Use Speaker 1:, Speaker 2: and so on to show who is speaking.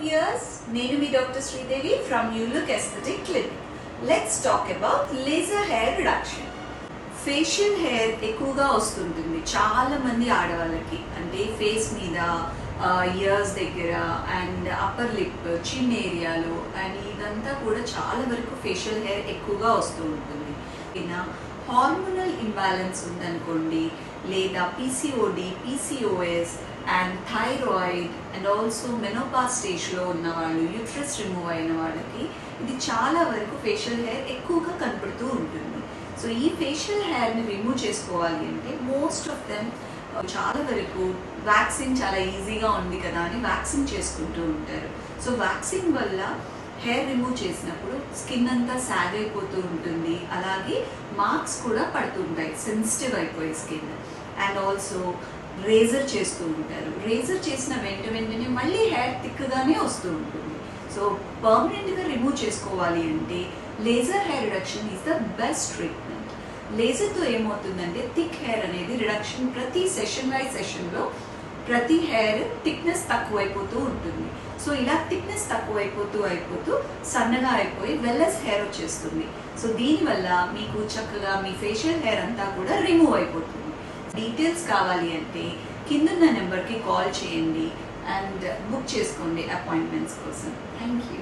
Speaker 1: viewers, నేను మీ doctor Sridevi from New Look Aesthetic Clinic. Let's talk about laser hair reduction. Facial hair ఎక్కువగా వస్తుంటుంది చాలా మంది ఆడవాళ్ళకి, అంటే ఫేస్ మీద, ఇయర్స్ దగ్గర అండ్ అప్పర్ లిప్, చిన్ ఏరియాలో అండ్ ఇదంతా కూడా చాలా వరకు ఫేషియల్ హెయిర్ ఎక్కువగా వస్తూ ఉంటుంది. హార్మోనల్ ఇంబ్యాలెన్స్ ఉందనుకోండి, లేదా PCOD, PCOS and thyroid and also menopause స్టేజ్లో ఉన్న వాళ్ళు, యూట్రస్ రిమూవ్ అయిన వాళ్ళకి ఇది చాలా వరకు ఫేషియల్ హెయిర్ ఎక్కువగా కనపడుతూ ఉంటుంది. సో ఈ ఫేషియల్ హెయిర్ని రిమూవ్ చేసుకోవాలి అంటే మోస్ట్ ఆఫ్ దెమ్ చాలా వరకు వ్యాక్సింగ్ చాలా ఈజీగా ఉంది కదా అని వ్యాక్సింగ్ చేసుకుంటూ ఉంటారు. సో వ్యాక్సింగ్ వల్ల హెయిర్ రిమూవ్ చేసినప్పుడు స్కిన్ అంతా సాగ్ అయిపోతూ ఉంటుంది, అలాగే మార్క్స్ కూడా పడుతుంటాయి, సెన్సిటివ్ అయిపోయి స్కిన్. అండ్ ఆల్సో రేజర్ చేస్తూ ఉంటారు, రేజర్ చేసిన వెంటనే మళ్ళీ హెయిర్ థిక్గానే వస్తూ ఉంటుంది. సో పర్మనెంట్గా రిమూవ్ చేసుకోవాలి అంటే laser hair reduction is the best treatment. లేజర్తో ఏమవుతుందంటే థిక్ హెయిర్ అనేది రిడక్షన్ ప్రతి సెషన్లో ప్రతి హెయిర్ థిక్నెస్ తక్కువైపోతూ ఉంటుంది. సో ఇలా థిక్నెస్ తక్కువైపోతూ సన్నగా అయిపోయి వెల్లెస్ హెయిర్ వచ్చేస్తుంది. సో దీనివల్ల మీకు చక్కగా మీ ఫేషియల్ హెయిర్ అంతా కూడా రిమూవ్ అయిపోతుంది. డీటెయిల్స్ కావాలి అంటే కిందున్న నెంబర్కి కాల్ చేయండి అండ్ బుక్ చేసుకోండి అపాయింట్మెంట్స్ కోసం. Thank you.